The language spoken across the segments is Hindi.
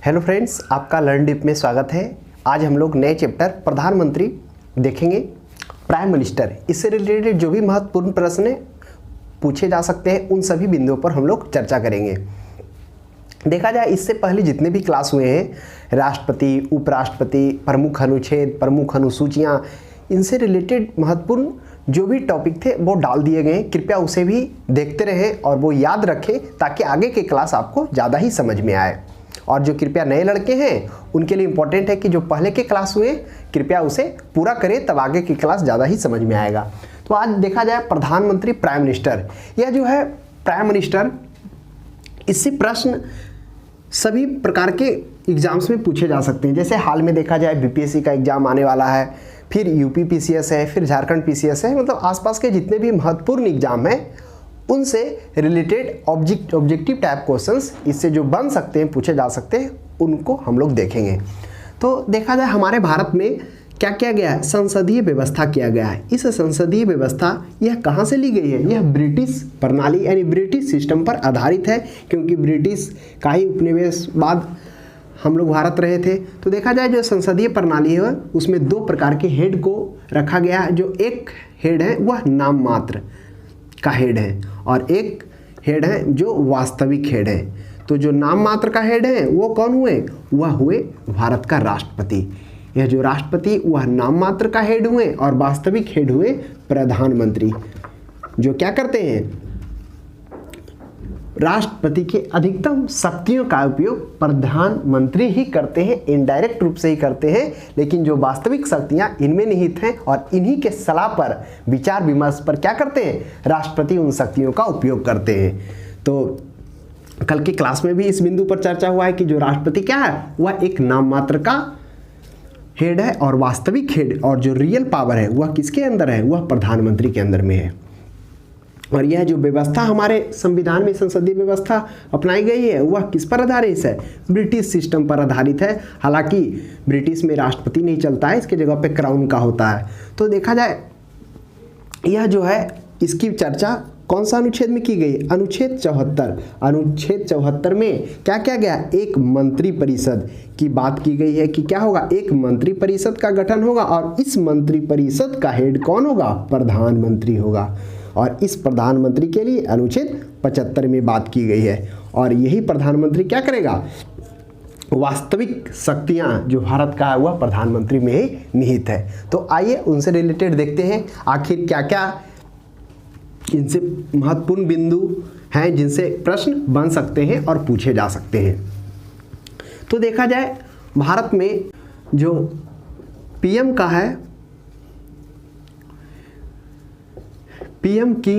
हेलो फ्रेंड्स, आपका लर्न डिप में स्वागत है। आज हम लोग नए चैप्टर प्रधानमंत्री देखेंगे। प्राइम मिनिस्टर, इससे रिलेटेड जो भी महत्वपूर्ण प्रश्न पूछे जा सकते हैं उन सभी बिंदुओं पर हम लोग चर्चा करेंगे। देखा जाए इससे पहले जितने भी क्लास हुए हैं, राष्ट्रपति, उपराष्ट्रपति, प्रमुख अनुच्छेद, प्रमुख अनुसूचियाँ, इनसे रिलेटेड महत्वपूर्ण जो भी टॉपिक थे वो डाल दिए गए। कृपया उसे भी देखते रहें और वो याद रखें ताकि आगे के क्लास आपको ज़्यादा ही समझ में आए। और जो कृपया नए लड़के हैं उनके लिए इम्पोर्टेंट है कि जो पहले के क्लास हुए कृपया उसे पूरा करें, तब आगे की क्लास ज़्यादा ही समझ में आएगा। तो आज देखा जाए प्रधानमंत्री, प्राइम मिनिस्टर, यह जो है प्राइम मिनिस्टर, इससे प्रश्न सभी प्रकार के एग्जाम्स में पूछे जा सकते हैं। जैसे हाल में देखा जाए बीपीएससी का एग्जाम आने वाला है, फिर यूपी पीसीएस है, फिर झारखंड पीसीएस है। मतलब आसपास के जितने भी महत्वपूर्ण एग्जाम हैं उनसे रिलेटेड ऑब्जेक्टिव टाइप क्वेश्चंस इससे जो बन सकते हैं, पूछे जा सकते हैं, उनको हम लोग देखेंगे। तो देखा जाए हमारे भारत में क्या किया गया है, संसदीय व्यवस्था किया गया है। इस संसदीय व्यवस्था यह कहाँ से ली गई है? यह ब्रिटिश प्रणाली यानी ब्रिटिश सिस्टम पर आधारित है, क्योंकि ब्रिटिश का ही उपनिवेश बाद हम लोग भारत रहे थे। तो देखा जाए जो संसदीय प्रणाली है उसमें दो प्रकार के हेड को रखा गया है। जो एक हेड है वह नाम मात्र का हेड है और एक हेड है जो वास्तविक हेड है। तो जो नाम मात्र का हेड है वो कौन हुए? वह हुए भारत का राष्ट्रपति। यह जो राष्ट्रपति वह नाम मात्र का हेड हुए और वास्तविक हेड हुए प्रधानमंत्री, जो क्या करते हैं, राष्ट्रपति के अधिकतम शक्तियों का उपयोग प्रधानमंत्री ही करते हैं, इनडायरेक्ट रूप से ही करते हैं, लेकिन जो वास्तविक शक्तियां इनमें निहित हैं और इन्हीं के सलाह पर, विचार विमर्श पर क्या करते हैं, राष्ट्रपति उन शक्तियों का उपयोग करते हैं। तो कल की क्लास में भी इस बिंदु पर चर्चा हुआ है कि जो राष्ट्रपति क्या है, वह एक नाम मात्र का हेड है और वास्तविक हेड और जो रियल पावर है वह किसके अंदर है? वह प्रधानमंत्री के अंदर में है। और यह जो व्यवस्था हमारे संविधान में संसदीय व्यवस्था अपनाई गई है वह किस पर आधारित है? ब्रिटिश सिस्टम पर आधारित है। हालांकि ब्रिटिश में राष्ट्रपति नहीं चलता है, इसके जगह पे क्राउन का होता है। तो देखा जाए यह जो है इसकी चर्चा कौन सा अनुच्छेद में की गई? अनुच्छेद 74। अनुच्छेद 74 में क्या किया गया? एक मंत्री परिषद की बात की गई है कि क्या होगा, एक मंत्री परिषद का गठन होगा और इस मंत्री परिषद का हेड कौन होगा? प्रधानमंत्री होगा। और इस प्रधानमंत्री के लिए अनुच्छेद 75 में बात की गई है। और यही प्रधानमंत्री क्या करेगा? वास्तविक शक्तियां जो भारत का है वह प्रधानमंत्री में ही निहित है। तो आइए उनसे रिलेटेड देखते हैं आखिर क्या क्या इनसे महत्वपूर्ण बिंदु हैं जिनसे प्रश्न बन सकते हैं और पूछे जा सकते हैं। तो देखा जाए भारत में जो पीएम का है, पीएम की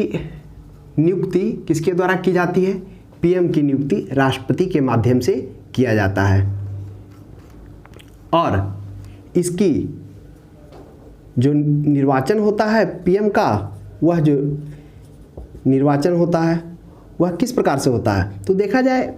नियुक्ति किसके द्वारा की जाती है? पीएम की नियुक्ति राष्ट्रपति के माध्यम से किया जाता है। और इसकी जो निर्वाचन होता है पीएम का, वह जो निर्वाचन होता है वह किस प्रकार से होता है? तो देखा जाए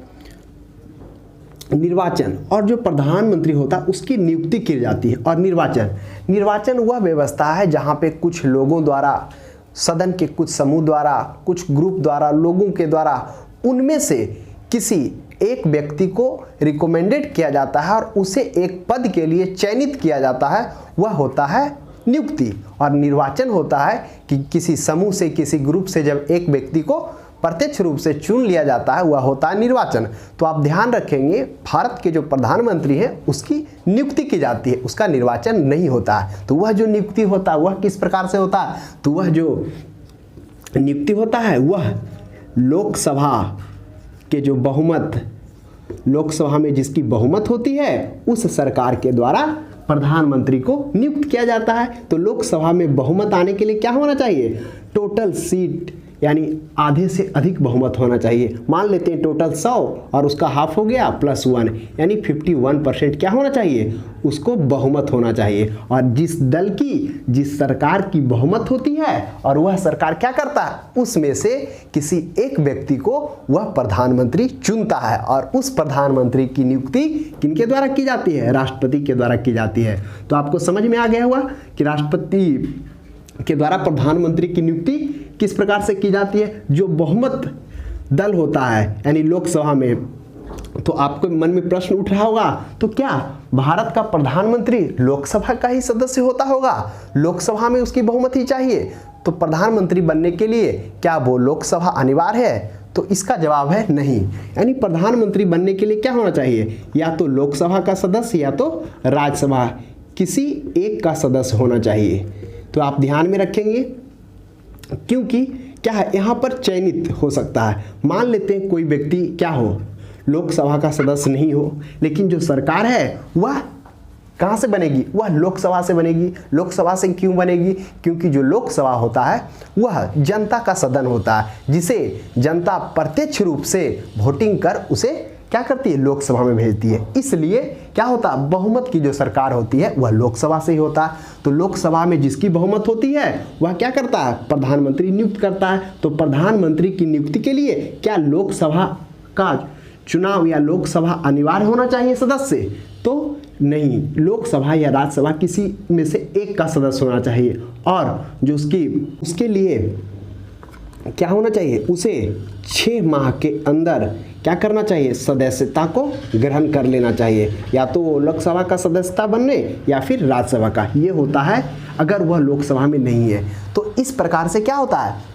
निर्वाचन और जो प्रधानमंत्री होता है उसकी नियुक्ति की जाती है। और निर्वाचन वह व्यवस्था है जहाँ पे कुछ लोगों द्वारा, सदन के कुछ समूह द्वारा, कुछ ग्रुप द्वारा, लोगों के द्वारा, उनमें से किसी एक व्यक्ति को रिकमेंडेड किया जाता है और उसे एक पद के लिए चयनित किया जाता है, वह होता है नियुक्ति। और निर्वाचन होता है कि किसी समूह से, किसी ग्रुप से जब एक व्यक्ति को प्रत्यक्ष रूप से चुन लिया जाता है, वह होता है निर्वाचन। तो आप ध्यान रखेंगे भारत के जो प्रधानमंत्री हैं उसकी नियुक्ति की जाती है, उसका निर्वाचन नहीं होता है। तो वह जो नियुक्ति होता है वह किस प्रकार से होता है? तो वह जो नियुक्ति होता है वह लोकसभा के जो बहुमत, लोकसभा में जिसकी बहुमत होती है उस सरकार के द्वारा प्रधानमंत्री को नियुक्त किया जाता है। तो लोकसभा में बहुमत आने के लिए क्या होना चाहिए? टोटल सीट यानी आधे से अधिक बहुमत होना चाहिए। मान लेते हैं टोटल 100 और उसका हाफ हो गया +1 यानी 51% क्या होना चाहिए? उसको बहुमत होना चाहिए। और जिस दल की, जिस सरकार की बहुमत होती है और वह सरकार क्या करता है, उसमें से किसी एक व्यक्ति को वह प्रधानमंत्री चुनता है और उस प्रधानमंत्री की नियुक्ति किनके द्वारा की जाती है? राष्ट्रपति के द्वारा की जाती है। तो आपको समझ में आ गया हुआ कि राष्ट्रपति के द्वारा प्रधानमंत्री की नियुक्ति किस प्रकार से की जाती है? जो बहुमत दल होता है यानी लोकसभा में तो आपको मन में प्रश्न उठ रहा होगा, तो क्या भारत का प्रधानमंत्री लोकसभा का ही सदस्य होता होगा? लोकसभा में उसकी बहुमत ही चाहिए, तो प्रधानमंत्री बनने के लिए क्या वो लोकसभा अनिवार्य है? तो इसका जवाब है नहीं। यानी प्रधानमंत्री बनने के लिए क्या होना चाहिए? या तो लोकसभा का सदस्य या तो राज्यसभा, किसी एक का सदस्य होना चाहिए। तो आप ध्यान में रखेंगे, क्योंकि क्या है, यहाँ पर चयनित हो सकता है। मान लेते हैं कोई व्यक्ति क्या हो, लोकसभा का सदस्य नहीं हो, लेकिन जो सरकार है वह कहाँ से बनेगी? वह लोकसभा से बनेगी। लोकसभा से क्यों बनेगी? क्योंकि जो लोकसभा होता है वह जनता का सदन होता है, जिसे जनता प्रत्यक्ष रूप से वोटिंग कर उसे क्या करती है? लोकसभा में भेजती है। इसलिए क्या होता है, बहुमत की जो सरकार होती है वह लोकसभा से ही होता है। तो लोकसभा में जिसकी बहुमत होती है वह क्या करता है? प्रधानमंत्री नियुक्त करता है। तो प्रधानमंत्री की नियुक्ति के लिए क्या लोकसभा का चुनाव या लोकसभा अनिवार्य होना चाहिए सदस्य? तो नहीं, लोकसभा या राज्यसभा किसी में से एक का सदस्य होना चाहिए, और जो उसके लिए क्या होना चाहिए? उसे 6 माह के अंदर क्या करना चाहिए? सदस्यता को ग्रहण कर लेना चाहिए, या तो वो लोकसभा का सदस्यता बनने या फिर राज्यसभा का। ये होता है अगर वह लोकसभा में नहीं है। तो इस प्रकार से क्या होता है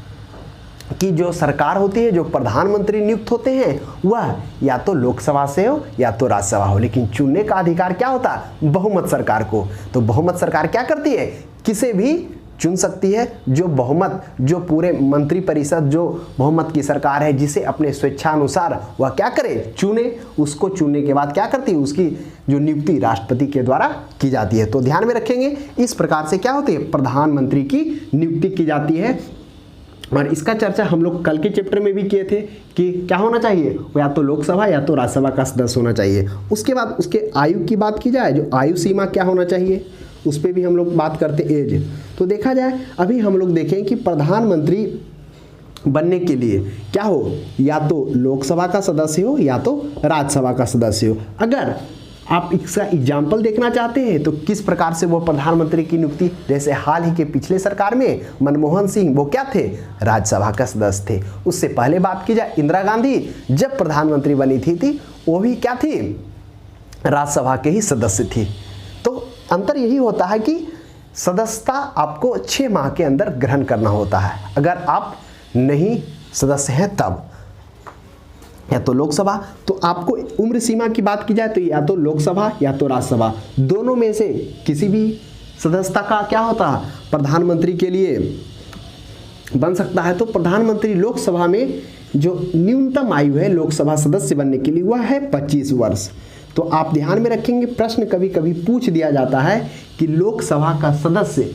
कि जो सरकार होती है, जो प्रधानमंत्री नियुक्त होते हैं, वह या तो लोकसभा से हो या तो राज्यसभा हो, लेकिन चुनने का अधिकार क्या होता है? बहुमत सरकार को। तो बहुमत सरकार क्या करती है? किसे भी चुन सकती है। जो बहुमत, जो पूरे मंत्रिपरिषद जो बहुमत की सरकार है, जिसे अपने स्वेच्छानुसार वह क्या करे? चुने। उसको चुनने के बाद क्या करती है? उसकी जो नियुक्ति राष्ट्रपति के द्वारा की जाती है। तो ध्यान में रखेंगे, इस प्रकार से क्या होती है? प्रधानमंत्री की नियुक्ति की जाती है। और इसका चर्चा हम लोग कल के चैप्टर में भी किए थे कि क्या होना चाहिए? या तो लोकसभा या तो राज्यसभा का सदस्य होना चाहिए। उसके बाद उसके आयु की बात की जाए, जो आयु सीमा क्या होना चाहिए, उस पर भी हम लोग बात करते एज। तो देखा जाए, अभी हम लोग देखें कि प्रधानमंत्री बनने के लिए क्या हो? या तो लोकसभा का सदस्य हो या तो राज्यसभा का सदस्य हो। अगर आप इसका एग्जाम्पल देखना चाहते हैं तो किस प्रकार से वो प्रधानमंत्री की नियुक्ति, जैसे हाल ही के पिछले सरकार में मनमोहन सिंह वो क्या थे? राज्यसभा का सदस्य थे। उससे पहले बात की जाए, इंदिरा गांधी जब प्रधानमंत्री बनी थी वो भी क्या थी? राज्यसभा के ही सदस्य थी। तो अंतर यही होता है कि सदस्यता आपको 6 माह के अंदर ग्रहण करना होता है। अगर आप नहीं सदस्य हैं तब, या तो लोकसभा। तो आपको उम्र सीमा की बात की जाए तो या तो लोकसभा या तो राज्यसभा, दोनों में से किसी भी सदस्यता का क्या होता है? प्रधानमंत्री के लिए बन सकता है। तो प्रधानमंत्री लोकसभा में जो न्यूनतम आयु है लोकसभा सदस्य बनने के लिए वह है 25 वर्ष। तो आप ध्यान में रखेंगे, प्रश्न कभी कभी पूछ दिया जाता है कि लोकसभा का सदस्य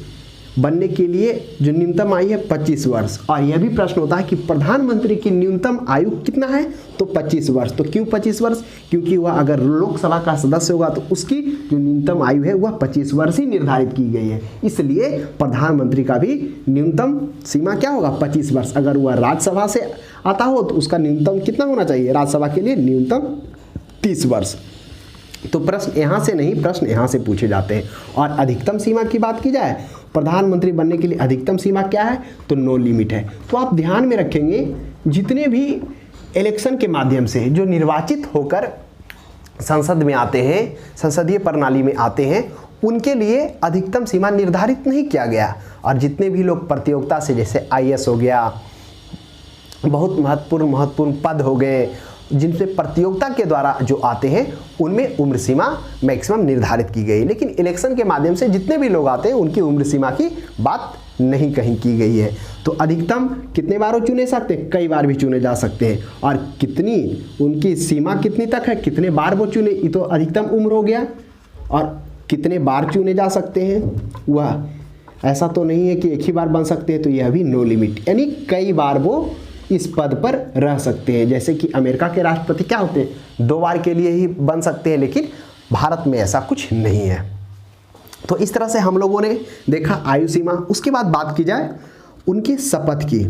बनने के लिए जो न्यूनतम आयु है 25 वर्ष, और यह भी प्रश्न होता है कि प्रधानमंत्री की न्यूनतम आयु कितना है? तो 25 वर्ष। तो क्यों 25 वर्ष? क्योंकि वह अगर लोकसभा का सदस्य होगा तो उसकी जो न्यूनतम आयु है वह 25 वर्ष ही निर्धारित की गई है। इसलिए प्रधानमंत्री का भी न्यूनतम सीमा क्या होगा? 25 वर्ष। अगर वह राज्यसभा से आता हो तो उसका न्यूनतम कितना होना चाहिए? राज्यसभा के लिए न्यूनतम 30 वर्ष। तो प्रश्न यहाँ से नहीं, प्रश्न यहाँ से पूछे जाते हैं। और अधिकतम सीमा की बात की जाए, प्रधानमंत्री बनने के लिए अधिकतम सीमा क्या है? तो नो लिमिट है। तो आप ध्यान में रखेंगे, जितने भी इलेक्शन के माध्यम से जो निर्वाचित होकर संसद में आते हैं, संसदीय प्रणाली में आते हैं, उनके लिए अधिकतम सीमा निर्धारित नहीं किया गया। और जितने भी लोग प्रतियोगिता से, जैसे IAS हो गया, बहुत महत्वपूर्ण पद हो गए, जिनसे प्रतियोगिता के द्वारा जो आते हैं, उनमें उम्र सीमा मैक्सिमम निर्धारित की गई। लेकिन इलेक्शन के माध्यम से जितने भी लोग आते हैं उनकी उम्र सीमा की बात नहीं कहीं की गई है। तो अधिकतम कितने बार वो चुने सकते हैं? कई बार भी चुने जा सकते हैं। और कितनी उनकी सीमा कितनी तक है, कितने बार वो चुने, ये तो अधिकतम उम्र हो गया। और कितने बार चुने जा सकते हैं, वह ऐसा तो नहीं है कि एक ही बार बन सकते हैं। तो यह भी नो लिमिट, यानी कई बार वो इस पद पर रह सकते हैं। जैसे कि अमेरिका के राष्ट्रपति क्या होते हैं? 2 बार के लिए ही बन सकते हैं, लेकिन भारत में ऐसा कुछ नहीं है। तो इस तरह से हम लोगों ने देखा आयु सीमा। उसके बाद बात की जाए उनकी शपथ की।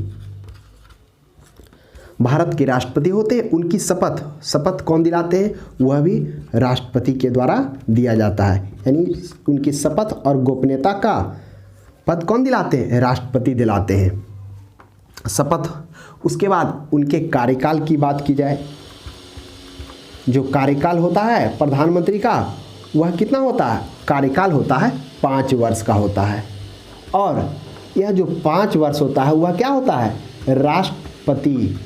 भारत के राष्ट्रपति होते हैं, उनकी शपथ कौन दिलाते हैं? वह भी राष्ट्रपति के द्वारा दिया जाता है। यानी उनकी शपथ और गोपनीयता का पद कौन दिलाते हैं? राष्ट्रपति दिलाते हैं शपथ। उसके बाद उनके कार्यकाल की बात की जाए जो कार्यकाल होता है प्रधानमंत्री का वह कितना होता है, कार्यकाल होता है 5 वर्ष का होता है। और यह जो 5 वर्ष होता है वह क्या होता है, राष्ट्रपति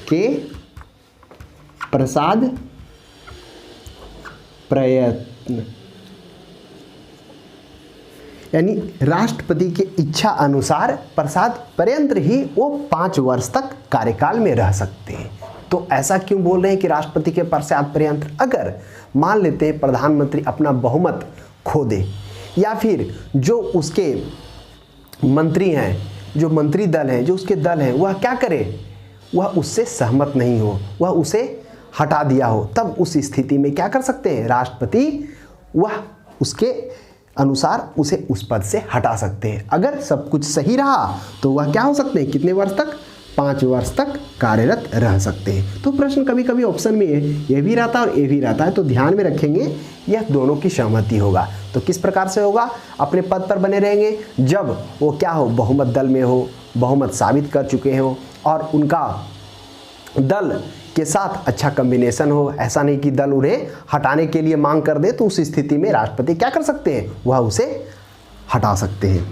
के प्रसाद प्रयत्न, यानी राष्ट्रपति की इच्छा अनुसार प्रसाद पर्यंत ही वो 5 वर्ष तक कार्यकाल में रह सकते हैं। तो ऐसा क्यों बोल रहे हैं कि राष्ट्रपति के प्रसाद पर्यंत? अगर मान लेते हैं प्रधानमंत्री अपना बहुमत खो दे, या फिर जो उसके मंत्री हैं, जो मंत्री दल हैं, जो उसके दल हैं, वह क्या करे, वह उससे सहमत नहीं हो, वह उसे हटा दिया हो, तब उस स्थिति में क्या कर सकते हैं, राष्ट्रपति वह उसके अनुसार उसे उस पद से हटा सकते हैं। अगर सब कुछ सही रहा तो वह क्या हो सकते हैं, कितने वर्ष तक, 5 वर्ष तक कार्यरत रह सकते हैं। तो प्रश्न कभी कभी ऑप्शन में ये भी रहता है और ये भी रहता है, तो ध्यान में रखेंगे यह दोनों की सहमति होगा। तो किस प्रकार से होगा, अपने पद पर बने रहेंगे जब वो क्या हो, बहुमत दल में हो, बहुमत साबित कर चुके हो और उनका दल के साथ अच्छा कॉम्बिनेशन हो। ऐसा नहीं कि दल उन्हें हटाने के लिए मांग कर दे, तो उस स्थिति में राष्ट्रपति क्या कर सकते हैं, वह उसे हटा सकते हैं।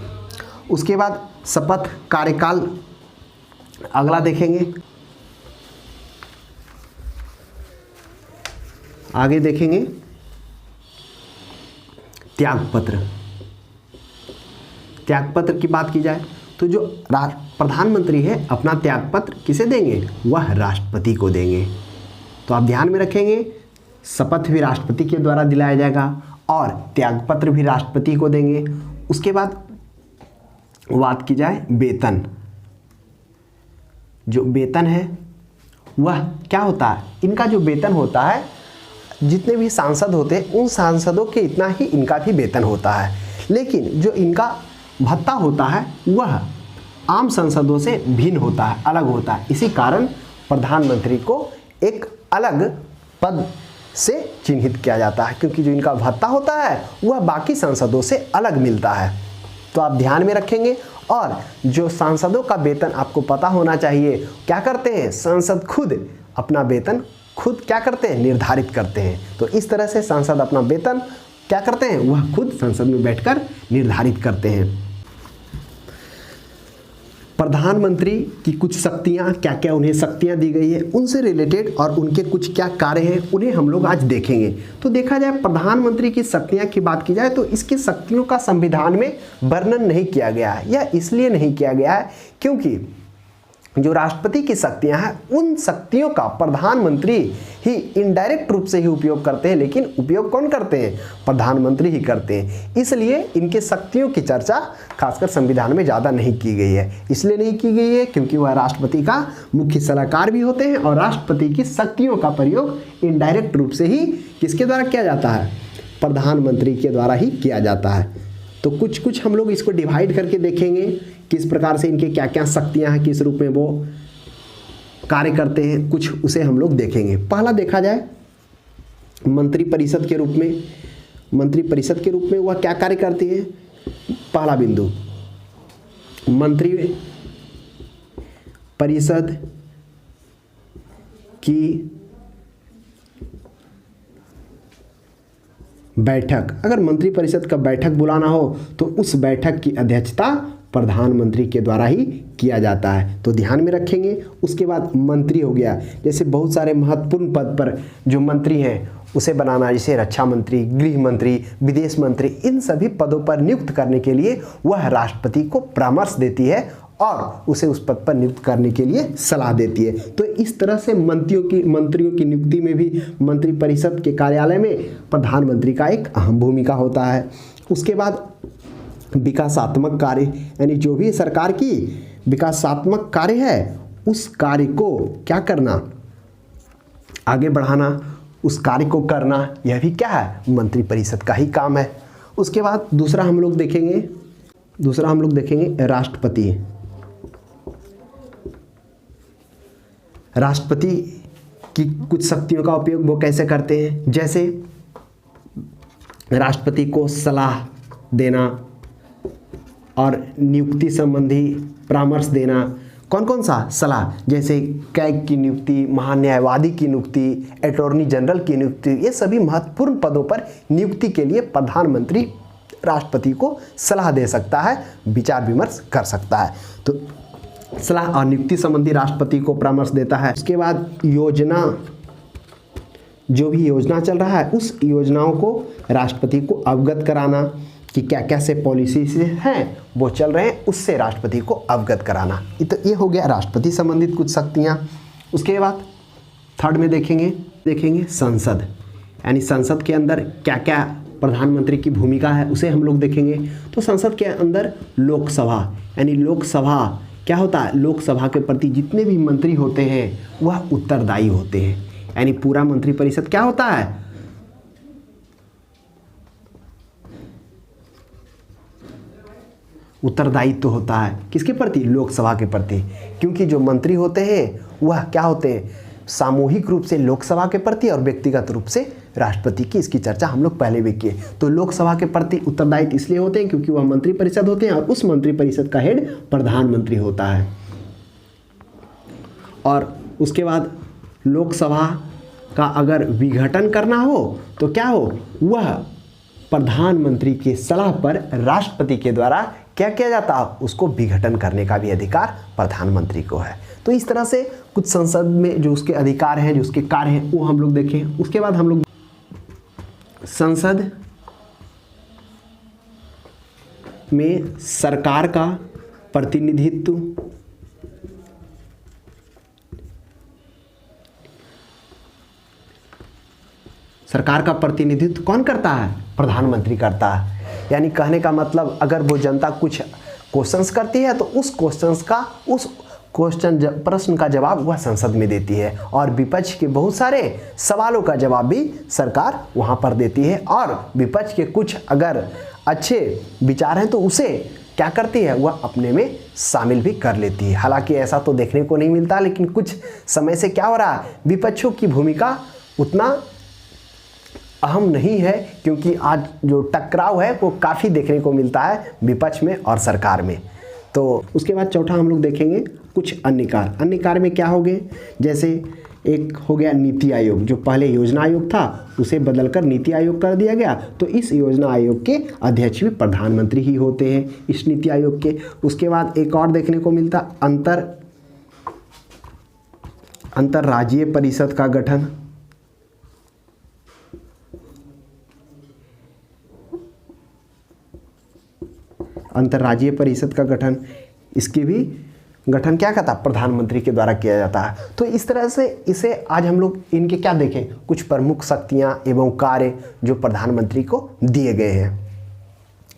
उसके बाद शपथ कार्यकाल अगला देखेंगे, आगे देखेंगे त्यागपत्र। त्यागपत्र की बात की जाए तो जो प्रधानमंत्री है अपना त्यागपत्र किसे देंगे, वह राष्ट्रपति को देंगे। तो आप ध्यान में रखेंगे शपथ भी राष्ट्रपति के द्वारा दिलाया जाएगा और त्यागपत्र भी राष्ट्रपति को देंगे। उसके बाद बात की जाए वेतन, जो वेतन है वह क्या होता है, इनका जो वेतन होता है, जितने भी सांसद होते हैं उन सांसदों के इतना ही इनका भी वेतन होता है, लेकिन जो इनका भत्ता होता है वह आम सांसदों से भिन्न होता है, अलग होता है। इसी कारण प्रधानमंत्री को एक अलग पद से चिन्हित किया जाता है, क्योंकि जो इनका भत्ता होता है वह बाकी सांसदों से अलग मिलता है। तो आप ध्यान में रखेंगे। और जो सांसदों का वेतन आपको पता होना चाहिए, क्या करते हैं, सांसद खुद अपना वेतन खुद क्या करते हैं, निर्धारित करते हैं। तो इस तरह से सांसद अपना वेतन क्या करते हैं, वह खुद संसद में बैठकर निर्धारित करते हैं। प्रधानमंत्री की कुछ शक्तियां, क्या क्या उन्हें शक्तियां दी गई है, उनसे रिलेटेड और उनके कुछ क्या कार्य हैं, उन्हें हम लोग आज देखेंगे। तो देखा जाए प्रधानमंत्री की शक्तियां की बात की जाए तो इसकी शक्तियों का संविधान में वर्णन नहीं किया गया है। यह इसलिए नहीं किया गया है क्योंकि जो राष्ट्रपति की शक्तियां हैं उन शक्तियों का प्रधानमंत्री ही इनडायरेक्ट रूप से ही उपयोग करते हैं, लेकिन उपयोग कौन करते हैं, प्रधानमंत्री ही करते हैं। इसलिए इनके शक्तियों की चर्चा खासकर संविधान में ज़्यादा नहीं की गई है। इसलिए नहीं की गई है क्योंकि वह राष्ट्रपति का मुख्य सलाहकार भी होते हैं और राष्ट्रपति की शक्तियों का प्रयोग इनडायरेक्ट रूप से ही किसके द्वारा किया जाता है, प्रधानमंत्री के द्वारा ही किया जाता है। तो कुछ कुछ हम लोग इसको डिवाइड करके देखेंगे किस प्रकार से इनके क्या क्या शक्तियां हैं, किस रूप में वो कार्य करते हैं, कुछ उसे हम लोग देखेंगे। पहला देखा जाए मंत्रिपरिषद के रूप में, मंत्रिपरिषद के रूप में वह क्या कार्य करती है। पहला बिंदु, मंत्री परिषद की बैठक, अगर मंत्रिपरिषद का बैठक बुलाना हो तो उस बैठक की अध्यक्षता प्रधानमंत्री के द्वारा ही किया जाता है। तो ध्यान में रखेंगे। उसके बाद मंत्री हो गया, जैसे बहुत सारे महत्वपूर्ण पद पर जो मंत्री हैं उसे बनाना, जैसे रक्षा मंत्री, गृह मंत्री, विदेश मंत्री, इन सभी पदों पर नियुक्त करने के लिए वह राष्ट्रपति को परामर्श देती है और उसे उस पद पर नियुक्त करने के लिए सलाह देती है। तो इस तरह से मंत्रियों की नियुक्ति में भी मंत्रिपरिषद के कार्यालय में प्रधानमंत्री का एक अहम भूमिका होता है। उसके बाद विकासात्मक कार्य, यानी जो भी सरकार की विकासात्मक कार्य है उस कार्य को क्या करना, आगे बढ़ाना, उस कार्य को करना, यह भी क्या है, मंत्रिपरिषद का ही काम है। उसके बाद दूसरा हम लोग देखेंगे राष्ट्रपति। राष्ट्रपति की कुछ शक्तियों का उपयोग वो कैसे करते हैं, जैसे राष्ट्रपति को सलाह देना और नियुक्ति संबंधी परामर्श देना, कौन कौन सा सलाह, जैसे कैग की नियुक्ति, महान्यायवादी की नियुक्ति, अटॉर्नी जनरल की नियुक्ति, ये सभी महत्वपूर्ण पदों पर नियुक्ति के लिए प्रधानमंत्री राष्ट्रपति को सलाह दे सकता है, विचार विमर्श कर सकता है। तो सलाह और नियुक्ति संबंधी राष्ट्रपति को परामर्श देता है। उसके बाद योजना, जो भी योजना चल रहा है उस योजनाओं को राष्ट्रपति को अवगत कराना कि क्या क्या से पॉलिसी से हैं वो चल रहे हैं, उससे राष्ट्रपति को अवगत कराना। तो ये हो गया राष्ट्रपति संबंधित कुछ शक्तियाँ। उसके बाद थर्ड में देखेंगे संसद, यानी संसद के अंदर क्या क्या प्रधानमंत्री की भूमिका है उसे हम लोग देखेंगे। तो संसद के अंदर लोकसभा, यानी लोकसभा क्या होता है, लोकसभा के प्रति जितने भी मंत्री होते हैं वह उत्तरदायी होते हैं, यानी पूरा मंत्रिपरिषद क्या होता है, उत्तरदायित्व तो होता है किसके प्रति, लोकसभा के प्रति, क्योंकि जो मंत्री होते हैं वह क्या होते हैं, सामूहिक रूप से लोकसभा के प्रति और व्यक्तिगत रूप से राष्ट्रपति की। इसकी चर्चा हम लोग पहले भी किए। तो लोकसभा के प्रति उत्तरदायित्व इसलिए होते हैं क्योंकि वह मंत्रिपरिषद होते हैं और उस मंत्रिपरिषद का हेड प्रधानमंत्री होता है। और उसके बाद लोकसभा का अगर विघटन करना हो तो क्या हो, वह प्रधानमंत्री की सलाह पर राष्ट्रपति के द्वारा क्या किया जाता है, उसको विघटन करने का भी अधिकार प्रधानमंत्री को है। तो इस तरह से कुछ संसद में जो उसके अधिकार हैं, जो उसके कार्य हैं, वो हम लोग देखें। उसके बाद हम लोग संसद में सरकार का प्रतिनिधित्व, सरकार का प्रतिनिधित्व कौन करता है, प्रधानमंत्री करता है। यानी कहने का मतलब अगर वो जनता कुछ क्वेश्चंस करती है तो उस प्रश्न का जवाब वह संसद में देती है और विपक्ष के बहुत सारे सवालों का जवाब भी सरकार वहां पर देती है। और विपक्ष के कुछ अगर अच्छे विचार हैं तो उसे क्या करती है, वह अपने में शामिल भी कर लेती है। हालांकि ऐसा तो देखने को नहीं मिलता, लेकिन कुछ समय से क्या हो रहा है, विपक्षों की भूमिका उतना अहम नहीं है, क्योंकि आज जो टकराव है वो काफ़ी देखने को मिलता है विपक्ष में और सरकार में। तो उसके बाद चौथा हम लोग देखेंगे कुछ अन्य कार्य। अन्य कार्य में क्या हो गए, जैसे एक हो गया नीति आयोग, जो पहले योजना आयोग था उसे बदलकर नीति आयोग कर दिया गया। तो इस योजना आयोग के अध्यक्ष भी प्रधानमंत्री ही होते हैं इस नीति आयोग के। उसके बाद एक और देखने को मिलता अंतरराज्यीय परिषद का गठन। अंतरराज्यीय परिषद का गठन, इसकी भी गठन क्या कहता है, प्रधानमंत्री के द्वारा किया जाता है। तो इस तरह से इसे आज हम लोग इनके क्या देखें, कुछ प्रमुख शक्तियां एवं कार्य जो प्रधानमंत्री को दिए गए हैं।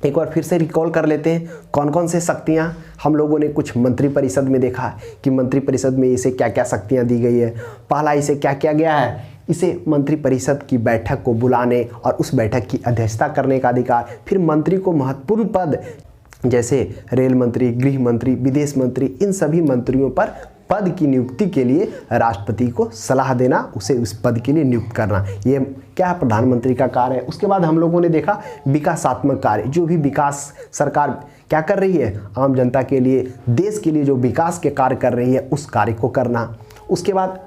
एक बार फिर से रिकॉल कर लेते हैं कौन कौन से शक्तियां हम लोगों ने कुछ मंत्रिपरिषद में देखा कि मंत्रिपरिषद में इसे क्या क्या शक्तियां दी गई है। पहला इसे क्या किया गया है, इसे मंत्रिपरिषद की बैठक को बुलाने और उस बैठक की अध्यक्षता करने का अधिकार। फिर मंत्री को महत्वपूर्ण पद जैसे रेल मंत्री, गृह मंत्री, विदेश मंत्री, इन सभी मंत्रियों पर पद की नियुक्ति के लिए राष्ट्रपति को सलाह देना, उसे उस पद के लिए नियुक्त करना, ये क्या प्रधानमंत्री का कार्य है। उसके बाद हम लोगों ने देखा विकासात्मक कार्य, जो भी विकास सरकार क्या कर रही है, आम जनता के लिए, देश के लिए जो विकास के कार्य कर रही है उस कार्य को करना। उसके बाद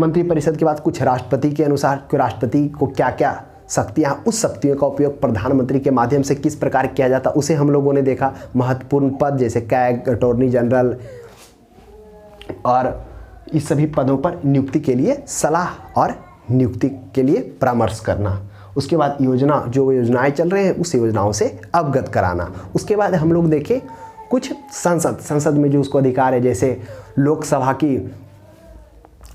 मंत्रिपरिषद के बाद कुछ राष्ट्रपति के अनुसार कि राष्ट्रपति को क्या क्या शक्तियाँ, उस शक्तियों का उपयोग प्रधानमंत्री के माध्यम से किस प्रकार किया जाता, उसे हम लोगों ने देखा। महत्वपूर्ण पद जैसे कैग, अटॉर्नी जनरल और इस सभी पदों पर नियुक्ति के लिए सलाह और नियुक्ति के लिए परामर्श करना। उसके बाद योजना, जो योजनाएं चल रहे हैं उस योजनाओं से अवगत कराना। उसके बाद हम लोग देखें कुछ संसद में जो उसको अधिकार है, जैसे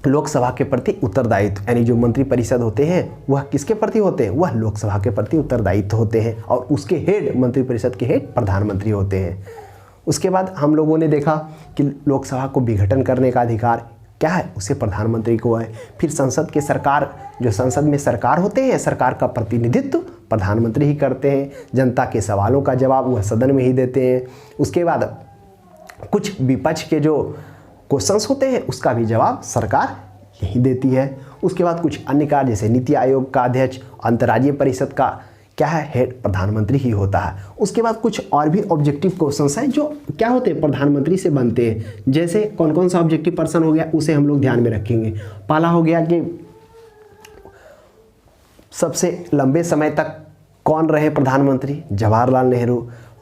लोकसभा के प्रति उत्तरदायित्व, यानी जो मंत्रिपरिषद होते हैं वह किसके प्रति होते हैं, वह लोकसभा के प्रति उत्तरदायित्व होते हैं और उसके हेड, मंत्रिपरिषद के हेड प्रधानमंत्री होते हैं। उसके बाद हम लोगों ने देखा कि लोकसभा को विघटन करने का अधिकार क्या है, उसे प्रधानमंत्री को है। फिर संसद के सरकार, जो संसद में सरकार होते हैं, सरकार का प्रतिनिधित्व प्रधानमंत्री ही करते हैं, जनता के सवालों का जवाब वह सदन में ही देते हैं। उसके बाद कुछ विपक्ष के जो क्वेश्चंस होते हैं उसका भी जवाब सरकार यही देती है। उसके बाद कुछ अन्य कार्य जैसे नीति आयोग का अध्यक्ष, अंतर्राज्यीय परिषद का क्या है, हेड प्रधानमंत्री ही होता है। उसके बाद कुछ और भी ऑब्जेक्टिव क्वेश्चंस हैं जो क्या होते हैं, प्रधानमंत्री से बनते हैं। जैसे कौन कौन सा ऑब्जेक्टिव पर्सन हो गया, उसे हम लोग ध्यान में रखेंगे। पहला हो गया कि सबसे लंबे समय तक कौन रहे प्रधानमंत्री, जवाहरलाल नेहरू।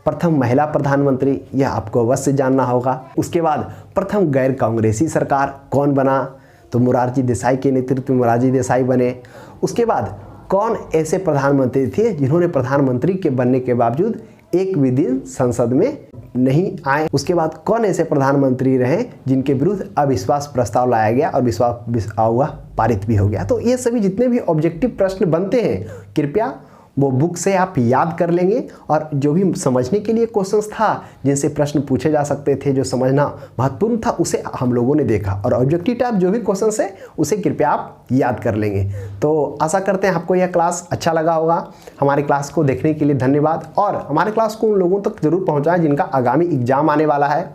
प्रथम महिला प्रधानमंत्री, यह आपको अवश्य जानना होगा। उसके बाद प्रथम गैर कांग्रेसी सरकार कौन बना, तो मोरारजी देसाई के नेतृत्व में मोरारजी देसाई बने। उसके बाद कौन ऐसे प्रधानमंत्री थे जिन्होंने प्रधानमंत्री के बनने के बावजूद एक भी दिन संसद में नहीं आए। उसके बाद कौन ऐसे प्रधानमंत्री रहे जिनके विरुद्ध अविश्वास प्रस्ताव लाया गया और विश्वास हुआ, पारित भी हो गया। तो ये सभी जितने भी ऑब्जेक्टिव प्रश्न बनते हैं, कृपया वो बुक से आप याद कर लेंगे। और जो भी समझने के लिए क्वेश्चंस था, जिनसे प्रश्न पूछे जा सकते थे, जो समझना महत्वपूर्ण था, उसे हम लोगों ने देखा। और ऑब्जेक्टिव टाइप जो भी क्वेश्चंस है उसे कृपया आप याद कर लेंगे। तो आशा करते हैं आपको यह क्लास अच्छा लगा होगा। हमारे क्लास को देखने के लिए धन्यवाद। और हमारे क्लास को उन लोगों तक जरूर पहुँचाएं जिनका आगामी एग्जाम आने वाला है।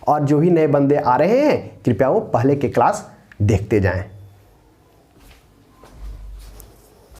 और जो भी नए बंदे आ रहे हैं, कृपया वो पहले के क्लास देखते जाएँ।